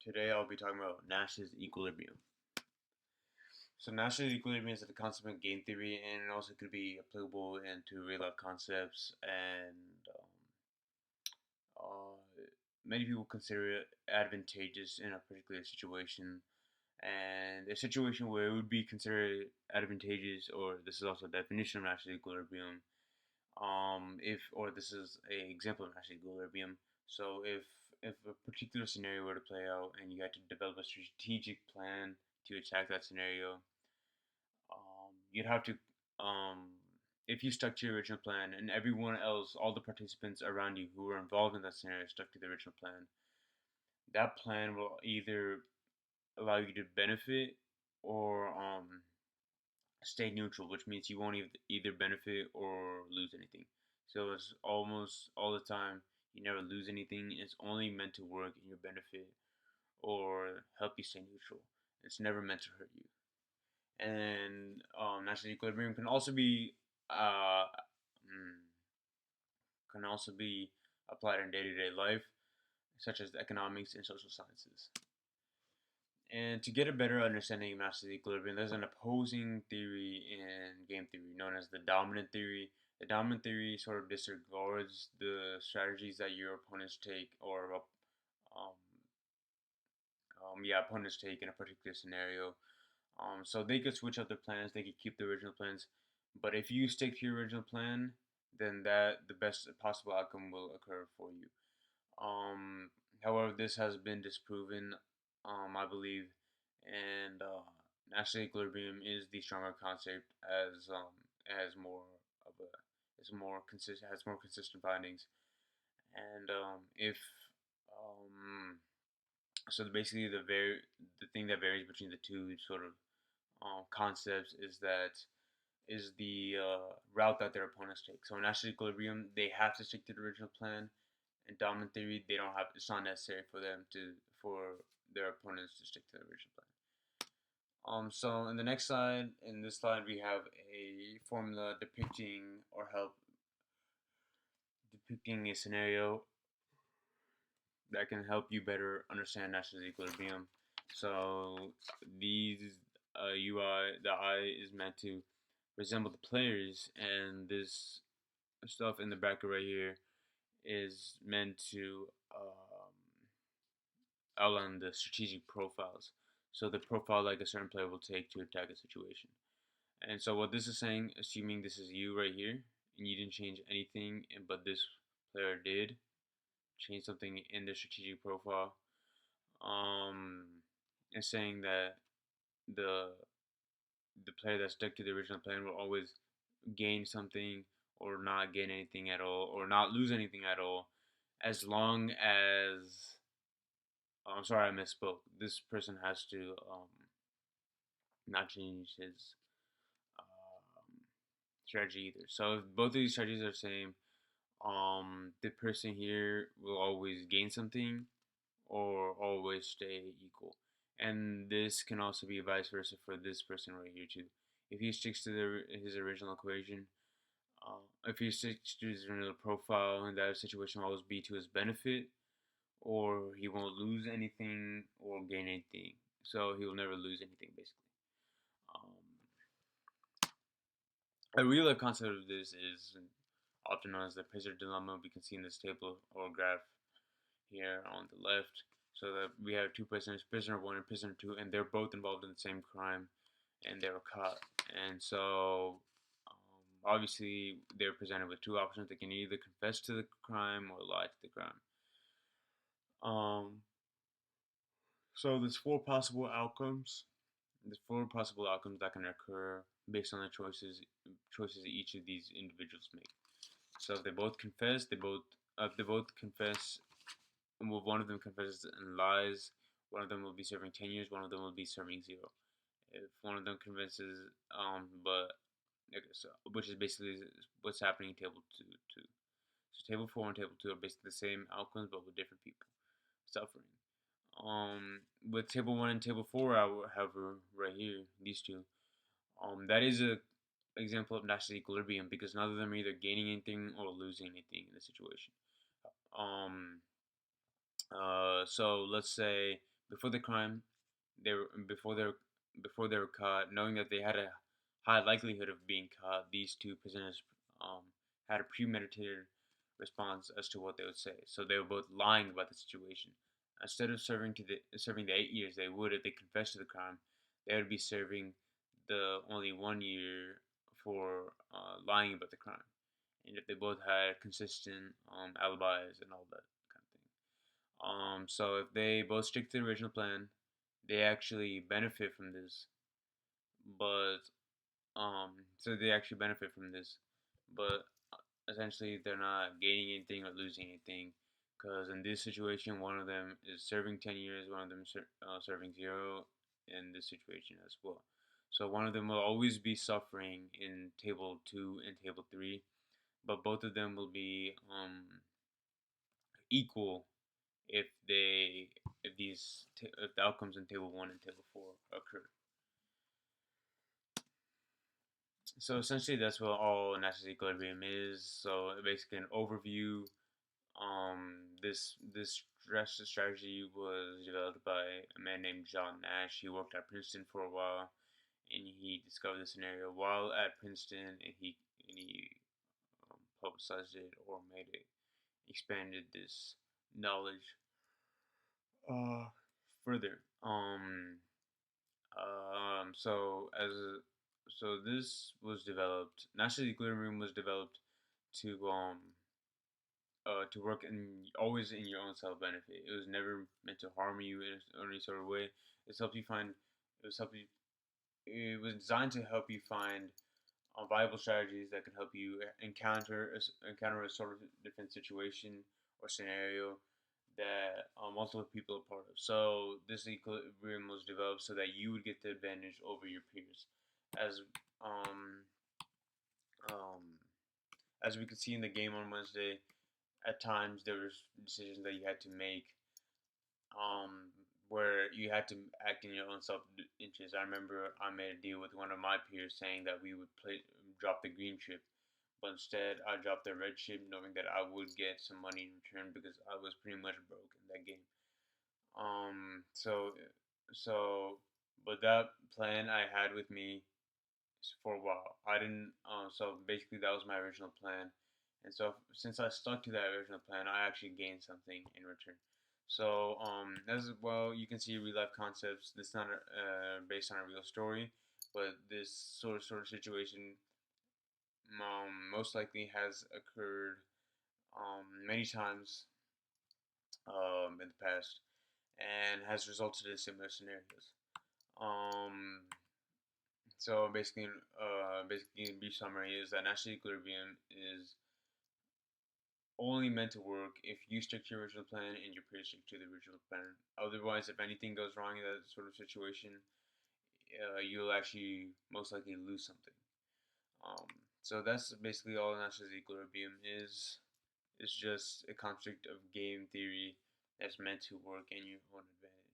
Today I'll be talking about Nash's equilibrium. So Nash's equilibrium is the concept in game theory, and it also could be applicable into real life concepts. And many people consider it advantageous in a particular situation, and a situation where it would be considered advantageous, or this is also a definition of Nash's equilibrium. If or this is a example of Nash equilibrium. So if a particular scenario were to play out and you had to develop a strategic plan to attack that scenario, you'd have to if you stuck to your original plan and everyone else, all the participants around you who were involved in that scenario stuck to the original plan, that plan will either allow you to benefit or stay neutral, which means you won't either benefit or lose anything. So it's almost all the time you never lose anything. It's only meant to work in your benefit or help you stay neutral. It's never meant to hurt you. And national equilibrium uh, mm, can also be applied in day-to-day life, such as economics and social sciences. And to get a better understanding of mass equilibrium, there's an opposing theory in game theory known as the dominant theory. The dominant theory sort of disregards the strategies that your opponents take, or opponents take in a particular scenario. So they could switch up their plans, they could keep the original plans, but if you stick to your original plan, then the best possible outcome will occur for you. Um, However, this has been disproven, I believe, and national equilibrium is the stronger concept as more of a is more consistent has more consistent findings, and if um, so basically the thing that varies between the two sort of concepts is the route that their opponents take. So in national equilibrium, they have to stick to the original plan. In dominant theory, they don't have. It's not necessary for them to for their opponents to stick to the original plan. So in this slide, we have a formula depicting a scenario that can help you better understand Nash's equilibrium. So these the eye is meant to resemble the players, and this stuff in the bracket right here is meant to outline the strategic profiles. So the profile like a certain player will take to attack a situation. And so what this is saying, assuming this is you right here, and you didn't change anything, but this player did change something in the strategic profile, um, is saying that the the player that stuck to the original plan will always gain something or not gain anything at all or not lose anything at all, as long as I'm sorry, I misspoke. This person has to not change his um, strategy either. So if both of these strategies are the same, the person here will always gain something or always stay equal. And this can also be vice versa for this person right here too. If he sticks to his original equation, if he sticks to his original profile, in that situation will always be to his benefit, or he won't lose anything or gain anything. So he will never lose anything basically. Um, a real life concept of this is often known as the prisoner dilemma. We can see in this table or graph here on the left. So that we have two prisoners, prisoner one and prisoner two, and they're both involved in the same crime, and they were caught. And so, obviously, they're presented with two options. They can either confess to the crime or lie to the crime. Um, so there's four possible outcomes that can occur based on the choices each of these individuals make. So if they both confess, if they both confess, well, one of them confesses and lies, one of them will be serving 10 years, one of them will be serving 0. If one of them convinces, but okay, so which is basically what's happening in table two. So table 4 and table 2 are basically the same outcomes, but with different people suffering. With table 1 and table 4, however, right here, these two, that is a example of national equilibrium because none of them are either gaining anything or losing anything in the situation. So let's say before the crime, they were before they were caught, knowing that they had a high likelihood of being caught. These two prisoners um, had a premeditated response as to what they would say. So they were both lying about the situation. Instead of serving the 8 years they would if they confessed to the crime, they would be serving the only 1 year for lying about the crime. And if they both had consistent alibis and all that kind of thing. So if they both stick to the original plan, they actually benefit from this. But so they actually benefit from this, but essentially they're not gaining anything or losing anything, because in this situation, one of them is serving 10 years, one of them serving zero in this situation as well. So one of them will always be suffering in table two and table three, but both of them will be equal if they if the outcomes in table one and table four occur. So essentially, that's what all Nash Equilibrium is. So basically, an overview. This stress strategy was developed by a man named John Nash. He worked at Princeton for a while, and he discovered the scenario while at Princeton, and he publicized it or made it expanded this knowledge uh, further. So this was developed. National Equilibrium was developed to to work in always in your own self benefit. It was never meant to harm you in any sort of way. It's helped you find. It was help you. It was designed to help you find viable strategies that can help you encounter a sort of different situation or scenario that multiple people are part of. So this equilibrium was developed so that you would get the advantage over your peers, as um, um, as we could see in the game on Wednesday. At times there was decisions that you had to make, where you had to act in your own self interest. I remember I made a deal with one of my peers saying that we would drop the green chip, but instead I dropped the red chip, knowing that I would get some money in return because I was pretty much broke in that game. So so, but that plan I had with me for a while. I didn't. So basically, that was my original plan, and so since I stuck to that original plan, I actually gained something in return. So as well, you can see real life concepts. This is not based on a real story, but this sort of situation most likely has occurred many times in the past and has resulted in similar scenarios. Um, So basically, in brief summary, is that Nash Equilibrium is only meant to work if you stick to your original plan and your peers stick to the original plan. Otherwise, if anything goes wrong in that sort of situation, you'll actually most likely lose something. Um, so that's basically all Nash Equilibrium is. It's just a construct of game theory that's meant to work in your own advantage.